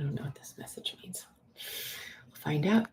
don't know what this message means. We'll find out.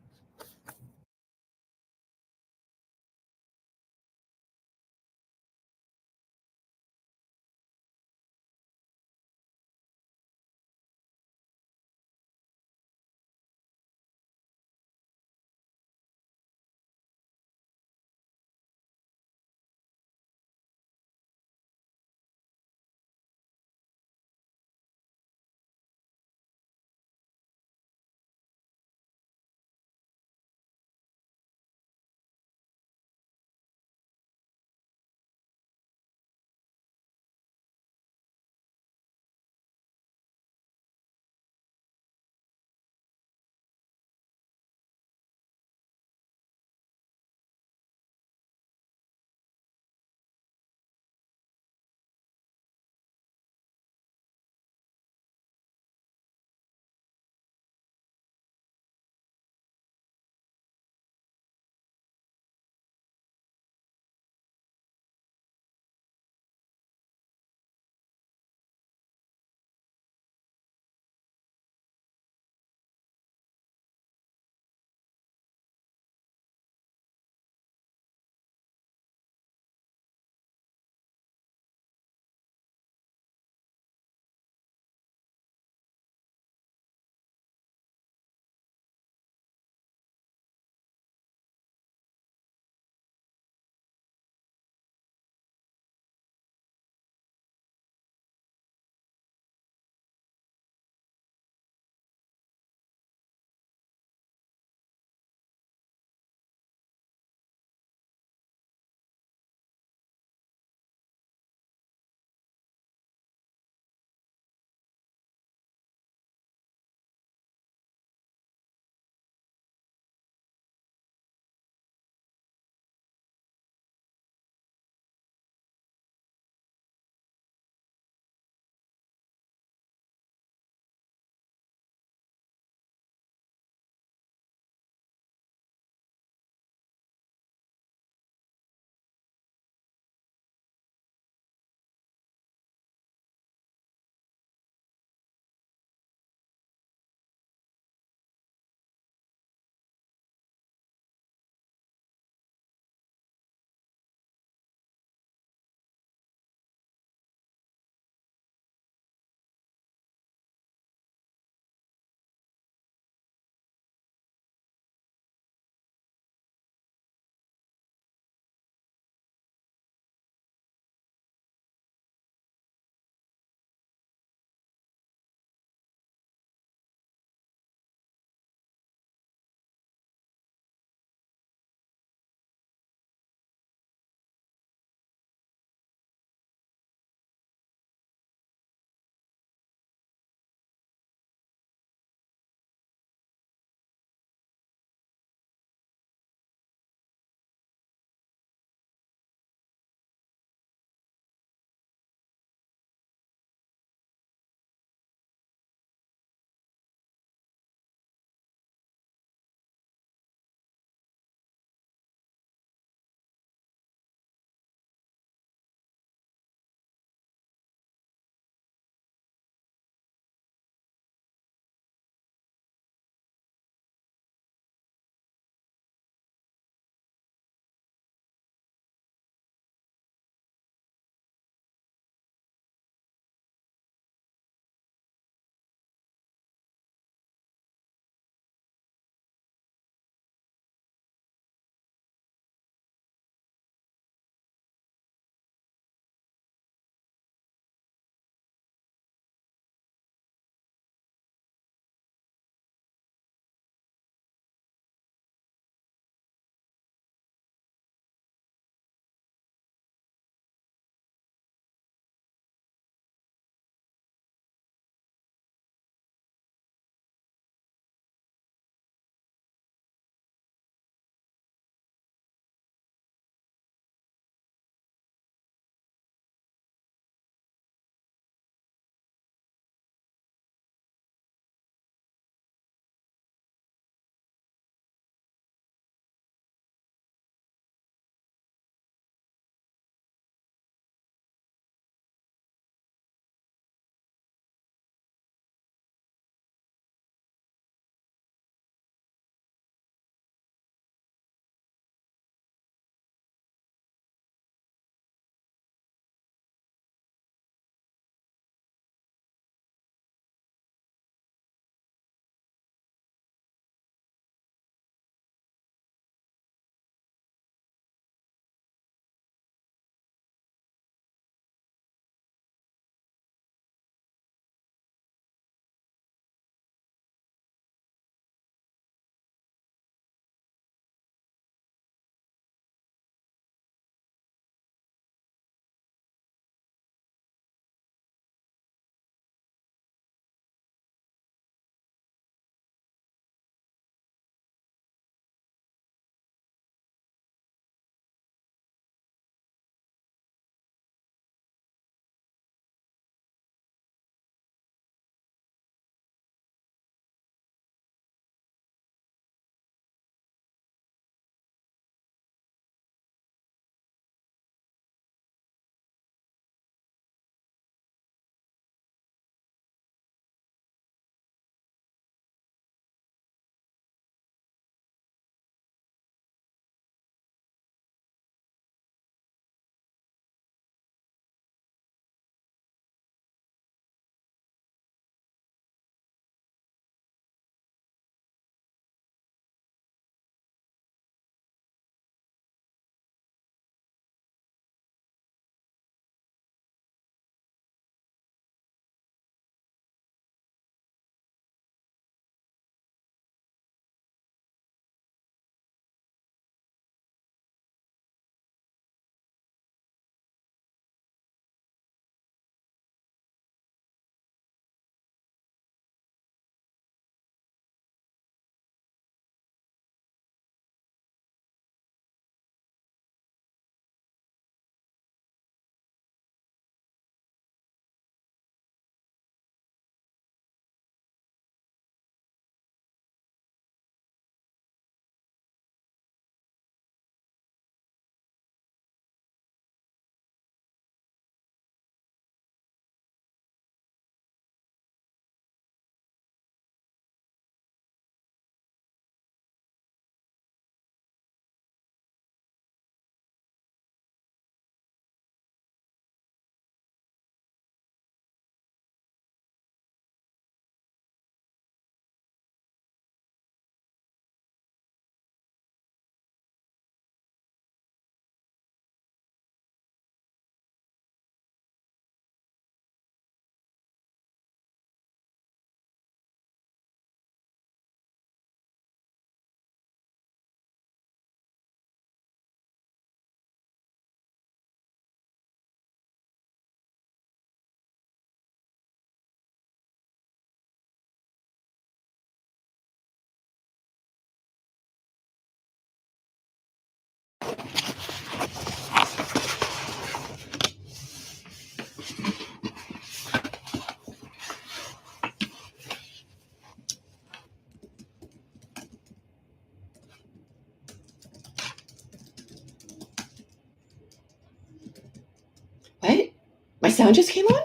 sound just came on?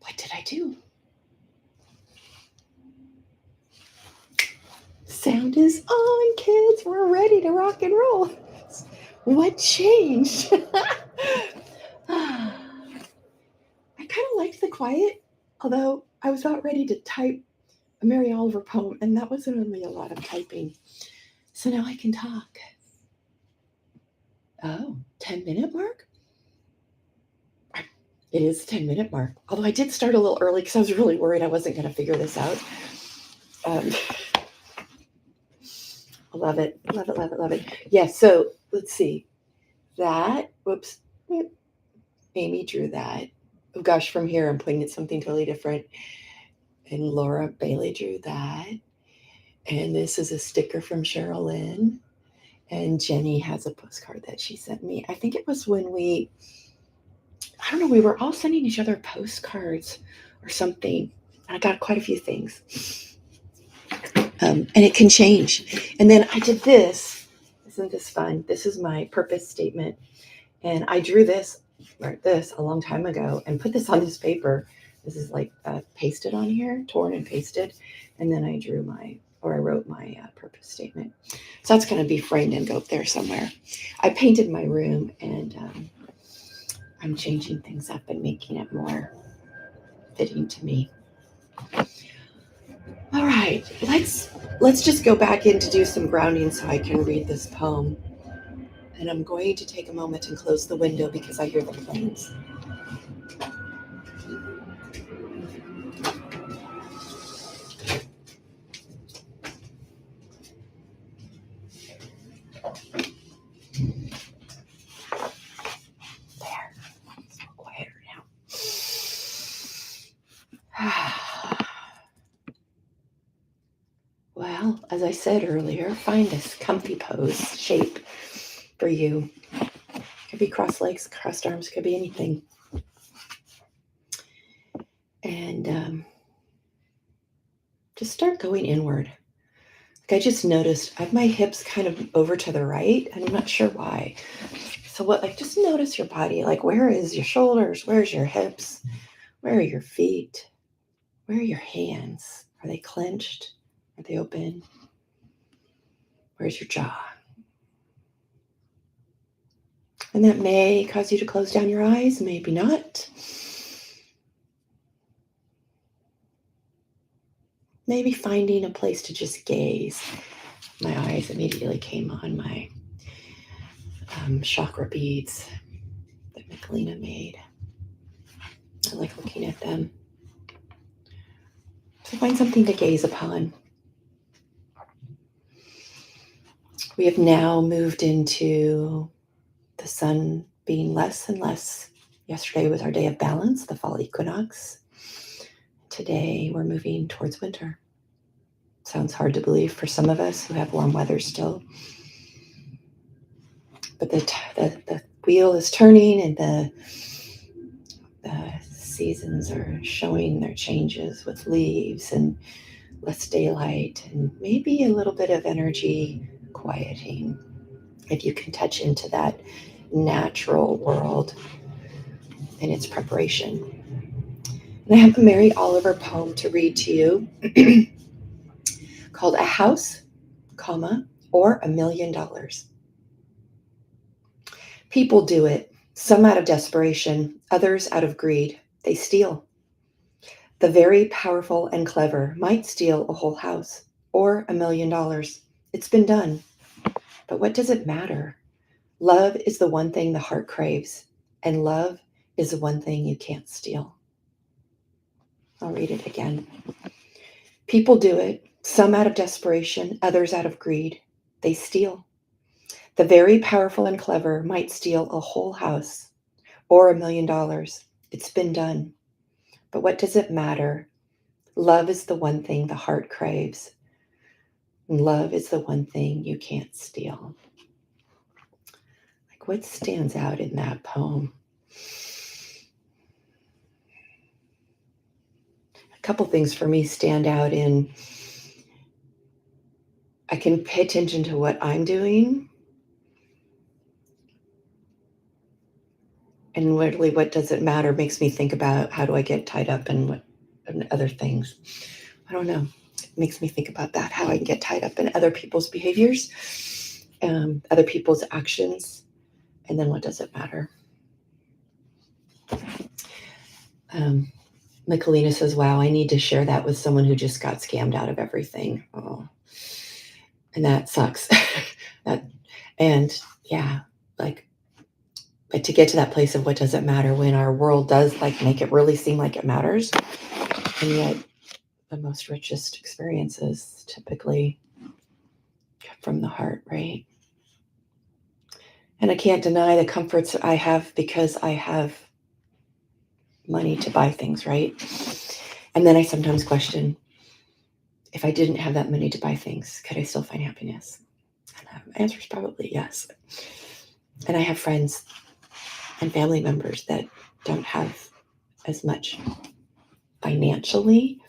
What did I do? Sound is on, kids. We're ready to rock and roll. What changed? I kind of liked the quiet, although I was about ready to type a Mary Oliver poem, and that wasn't really a lot of typing. So now I can talk. Oh, 10-minute mark? It is 10-minute mark. Although I did start a little early because I was really worried I wasn't going to figure this out. I love it. Love it, love it, love it. Yeah, so let's see. That, whoops, Amy drew that. Oh gosh, from here I'm putting it something totally different. And Laura Bailey drew that. And this is a sticker from Cheryl Lynn. And Jenny has a postcard that she sent me. I think it was when we were all sending each other postcards or something. I got quite a few things. And it can change. And then I did this. Isn't this fun? This is my purpose statement. And I drew this a long time ago and put this on this paper. This is like pasted on here, torn and pasted. And then I wrote my purpose statement. So that's going to be framed and go up there somewhere. I painted my room and I'm changing things up and making it more fitting to me. All right, let's just go back in to do some grounding so I can read this poem. And I'm going to take a moment and close the window because I hear the planes. There, it's a little quieter now. Well, as I said earlier, find a comfy pose shape for you. Could be crossed legs, crossed arms, could be anything. And just start going inward. Like I just noticed I have my hips kind of over to the right, and I'm not sure why. So just notice your body. Like, where is your shoulders? Where's your hips? Where are your feet? Where are your hands? Are they clenched? Are they open? Where's your jaw? And that may cause you to close down your eyes, maybe not. Maybe finding a place to just gaze. My eyes immediately came on my chakra beads that Michelina made. I like looking at them. So find something to gaze upon. We have now moved into the sun being less and less. Yesterday was our day of balance, the fall equinox. Today we're moving towards winter. Sounds hard to believe for some of us who have warm weather still. But the wheel is turning and the seasons are showing their changes with leaves and less daylight and maybe a little bit of energy quieting. If you can touch into that natural world and its preparation. And I have a Mary Oliver poem to read to you called A House, or $1 Million. People do it, some out of desperation, others out of greed. They steal. The very powerful and clever might steal a whole house or $1 million. It's been done. But what does it matter? Love is the one thing the heart craves, and love is the one thing you can't steal. I'll read it again. People do it, some out of desperation, others out of greed. They steal. The very powerful and clever might steal a whole house or $1 million. It's been done. But what does it matter? Love is the one thing the heart craves. And love is the one thing you can't steal. Like, what stands out in that poem? A couple things for me stand out in I can pay attention to what I'm doing And literally, what does it matter makes me think about how do I get tied up in what and other things. I don't know. It makes me think about that, how I can get tied up in other people's behaviors, other people's actions, and then what does it matter? Michelina says, wow, I need to share that with someone who just got scammed out of everything. Oh, and that sucks. that, and yeah, like, but to get to that place of what does it matter when our world does like make it really seem like it matters, and yet the most richest experiences typically come from the heart, right? And I can't deny the comforts I have because I have money to buy things, right? And then I sometimes question, if I didn't have that money to buy things, could I still find happiness? And the answer is probably yes. And I have friends and family members that don't have as much financially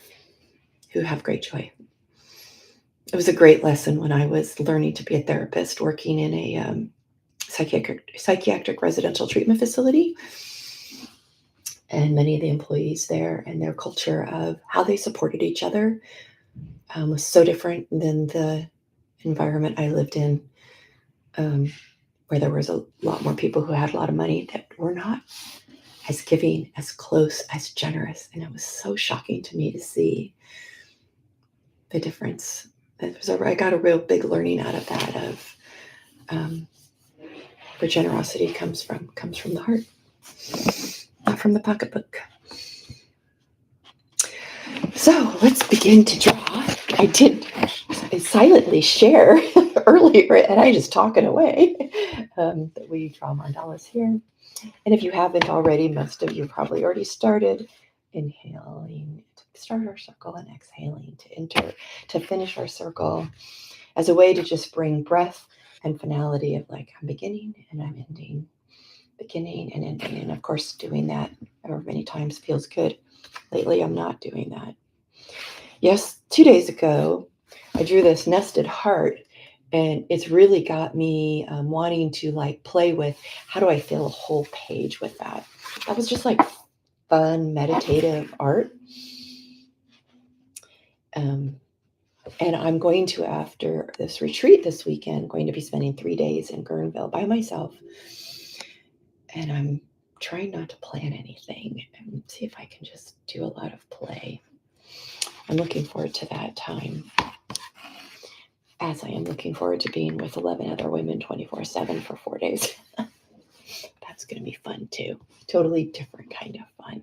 who have great joy. It was a great lesson when I was learning to be a therapist, working in a psychiatric residential treatment facility. And many of the employees there and their culture of how they supported each other was so different than the environment I lived in, where there was a lot more people who had a lot of money that were not as giving, as close, as generous. And it was so shocking to me to see the difference. I got a real big learning out of that, of where generosity comes from the heart, not from the pocketbook. So let's begin to draw. I did silently share earlier, and I just talking away, that we draw mandalas here. And if you haven't already, most of you probably already started inhaling to start our circle and exhaling to enter, to finish our circle, as a way to just bring breath and finality of like, I'm beginning and I'm ending, beginning and ending. And of course, doing that however many times feels good. Lately, I'm not doing that. Yes, 2 days ago, I drew this nested heart, and it's really got me wanting to like play with how do I fill a whole page with that. That was just like fun, meditative art. And I'm going to, after this retreat this weekend, going to be spending 3 days in Guerneville by myself. And I'm trying not to plan anything and see if I can just do a lot of play. I'm looking forward to that time, as I am looking forward to being with 11 other women 24/7 for 4 days. That's going to be fun too. Totally different kind of fun.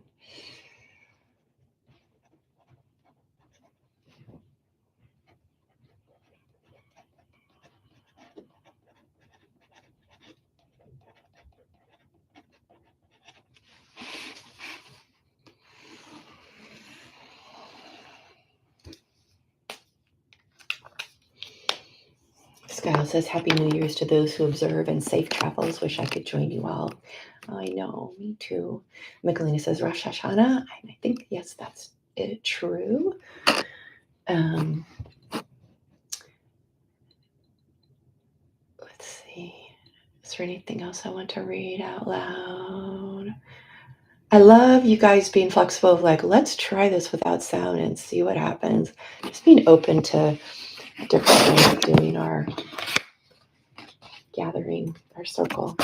Skyle says, Happy New Year's to those who observe and safe travels. Wish I could join you all. I know, me too. Michelina says, Rosh Hashanah. I think, yes, that's it, true. Let's see. Is there anything else I want to read out loud? I love you guys being flexible of like, let's try this without sound and see what happens. Just being open to different ways of doing our gathering, our circle.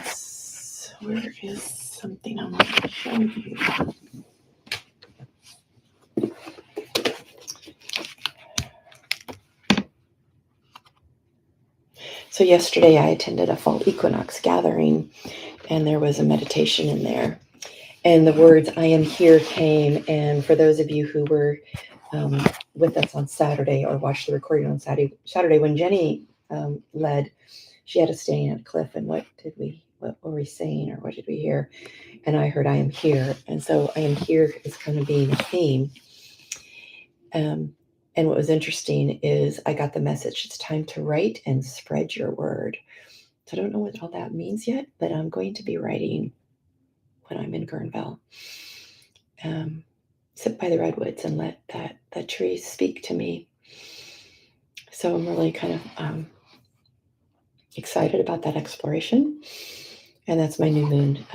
So where is something I want to show you? So yesterday I attended a fall equinox gathering, and there was a meditation in there. And the words "I am here" came. And for those of you who were with us on Saturday or watched the recording on Saturday when Jenny led, she had us standing at a cliff. And what were we saying, or what did we hear? And I heard "I am here." And so "I am here" is kind of being a theme. And what was interesting is I got the message, it's time to write and spread your word. So I don't know what all that means yet, but I'm going to be writing when I'm in Guerneville. Sit by the redwoods and let that tree speak to me. So I'm really kind of excited about that exploration. And that's my new moon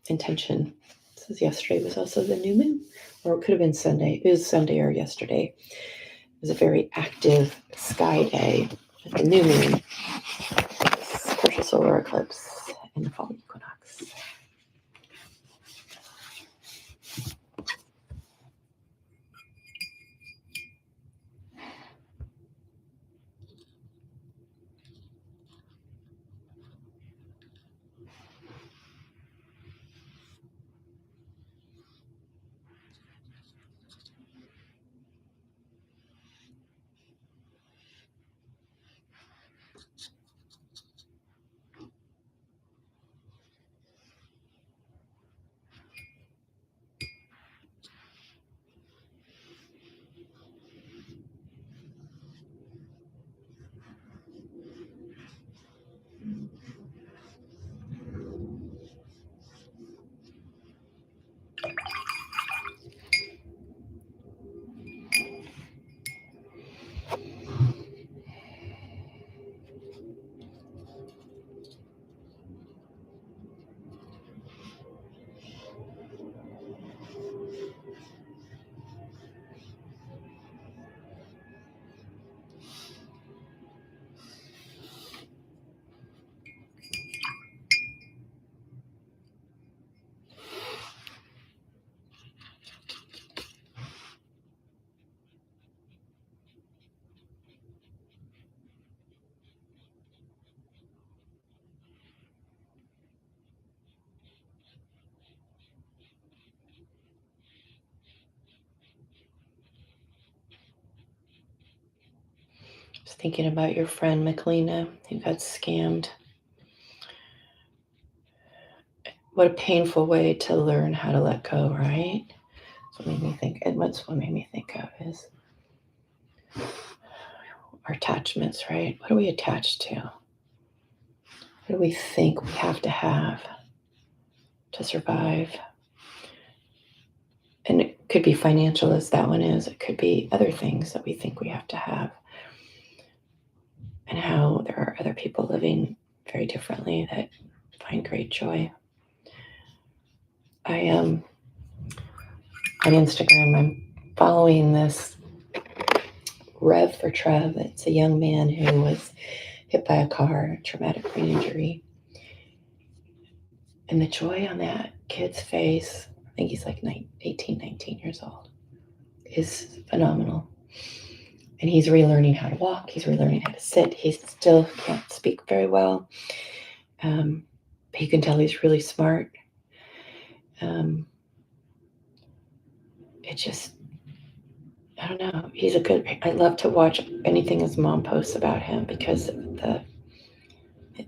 intention. It says yesterday was also the new moon, or it could have been Sunday. It was Sunday or yesterday. It was a very active sky day with the new moon, partial solar eclipse, and the fall equinox. Just thinking about your friend Michaelina who got scammed. What a painful way to learn how to let go, right? That's what made me think. And what's what made me think of is our attachments, right? What are we attached to? What do we think we have to survive? And it could be financial, as that one is. It could be other things that we think we have to have. And how there are other people living very differently that find great joy. I am on Instagram. I'm following this Rev for Trev. It's a young man who was hit by a car, traumatic brain injury. And the joy on that kid's face, I think he's like 18, 19 years old, is phenomenal. And he's relearning how to walk. He's relearning how to sit. He still can't speak very well. But you can tell he's really smart. It just, I don't know. He's a good, I love to watch anything his mom posts about him because of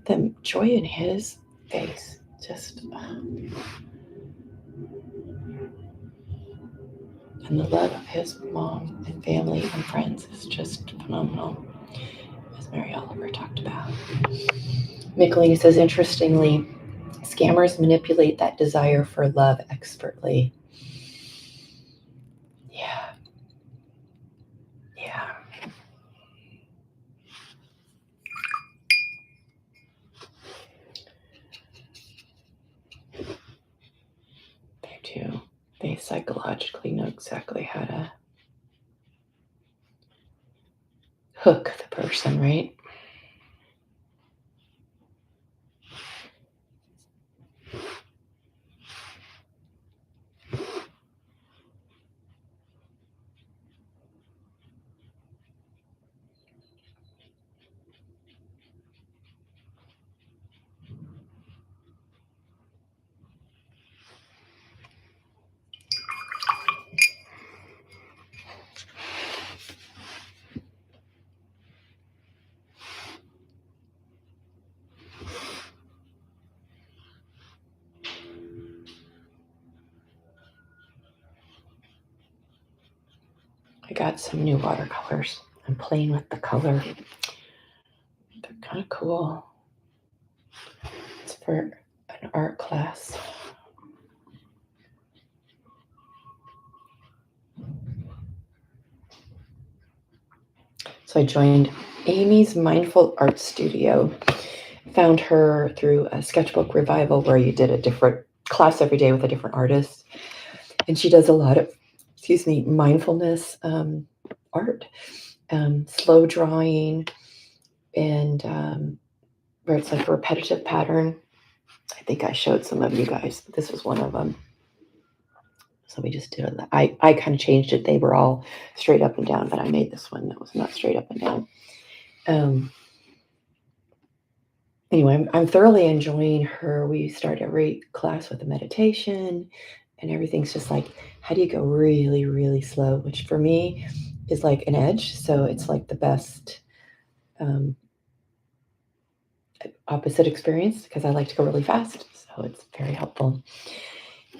the joy in his face. Just, and the love of his mom and family and friends is just phenomenal, as Mary Oliver talked about. Michelini says, interestingly, scammers manipulate that desire for love expertly. Yeah. Yeah. They do. They psychologically know exactly how to hook the person, right? I got some new watercolors. I'm playing with the color. They're kind of cool. It's for an art class. So I joined Amy's Mindful Art Studio. found her through a sketchbook revival where you did a different class every day with a different artist. And she does a lot of, mindfulness art, slow drawing, and where it's like a repetitive pattern. I think I showed some of you guys. This was one of them. So we just did it. I kind of changed it. They were all straight up and down, but I made this one that was not straight up and down. Anyway, I'm thoroughly enjoying her. We start every class with a meditation, and everything's just like, how do you go really, really slow? Which for me is like an edge. So it's like the best opposite experience because I like to go really fast. So it's very helpful.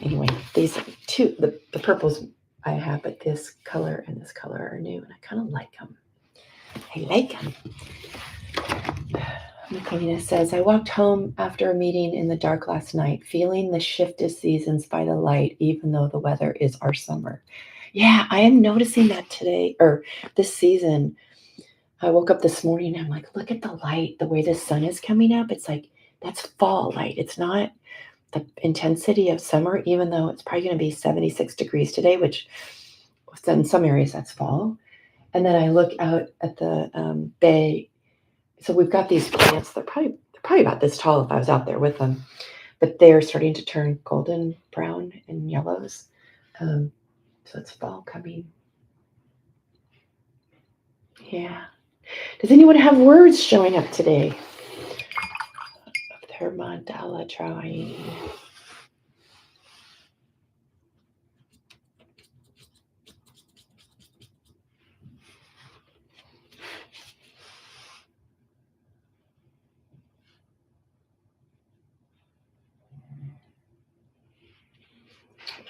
Anyway, these two, the purples I have, but this color and this color are new, and I kind of like them. I like them. Nicolina says, I walked home after a meeting in the dark last night, feeling the shift of seasons by the light, even though the weather is our summer. Yeah, I am noticing that today, or this season. I woke up this morning and I'm like, look at the light, the way the sun is coming up. It's like, that's fall light. It's not the intensity of summer, even though it's probably going to be 76 degrees today, which in some areas that's fall. And then I look out at the bay. So we've got these plants. They're probably about this tall if I was out there with them, but they're starting to turn golden brown and yellows. So it's fall coming. Yeah. Does anyone have words showing up today of their mandala drawing?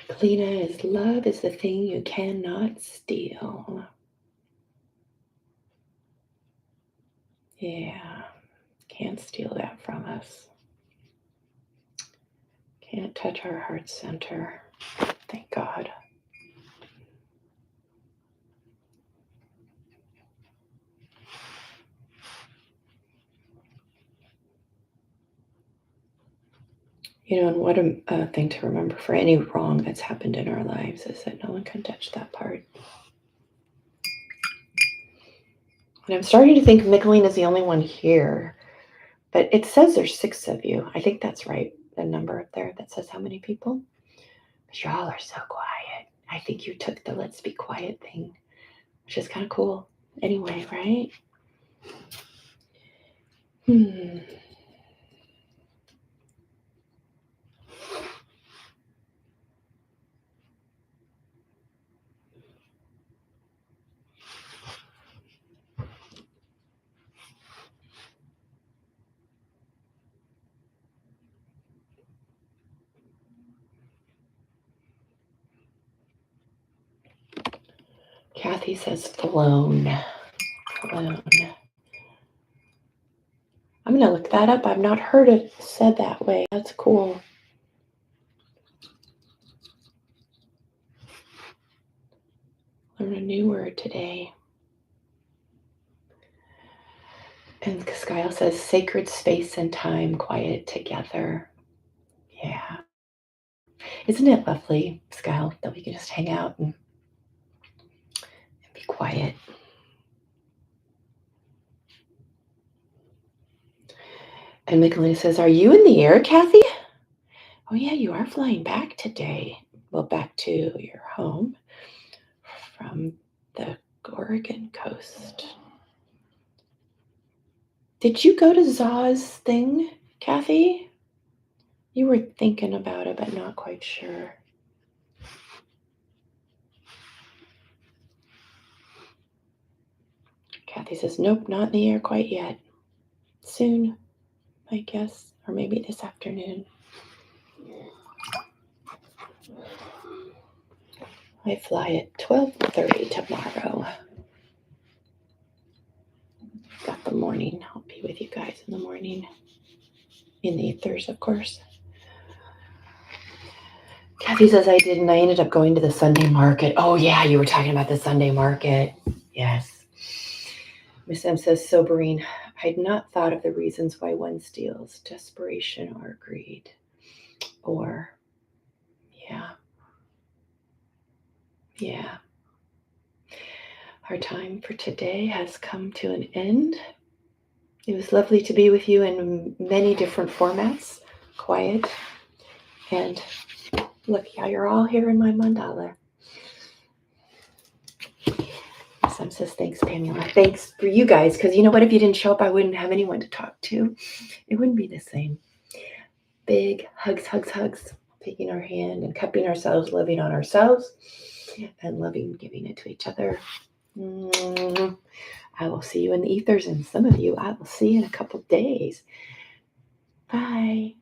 Kalina is love is the thing you cannot steal. Yeah, can't steal that from us. Can't touch our heart center. Thank God. You know, and what a thing to remember for any wrong that's happened in our lives is that no one can touch that part. And I'm starting to think Micheline is the only one here, but it says there's 6 of you. I think that's right, the number up there that says how many people. But y'all are so quiet. I think you took the let's be quiet thing, which is kind of cool anyway, right? Kathy says flown. Flown. I'm going to look that up. I've not heard it said that way. That's cool. Learn a new word today. And Kyle says sacred space and time, quiet together. Yeah. Isn't it lovely, Skyle, that we can just hang out and be quiet? And Michelina says, are you in the air, Kathy? Oh, yeah, you are flying back today. Well, back to your home from the Oregon coast. Did you go to Zaw's thing, Kathy? You were thinking about it, but not quite sure. Kathy says, nope, not in the air quite yet. Soon, I guess, or maybe this afternoon. I fly at 12:30 tomorrow. Got the morning. I'll be with you guys in the morning. In the ethers, of course. Kathy says I didn't. I ended up going to the Sunday market. Oh, yeah, you were talking about the Sunday market. Yes. Miss M says sobering. I had not thought of the reasons why one steals: desperation or greed. Or, yeah, yeah. Our time for today has come to an end. It was lovely to be with you in many different formats, quiet, and look, yeah, you're all here in my mandala. Sam says, thanks, Pamela. Thanks for you guys, because you know what? If you didn't show up, I wouldn't have anyone to talk to. It wouldn't be the same. Big hugs, hugs, hugs. Taking our hand and cupping ourselves, loving on ourselves, and loving, giving it to each other. I will see you in the ethers, and some of you I will see in a couple days. Bye.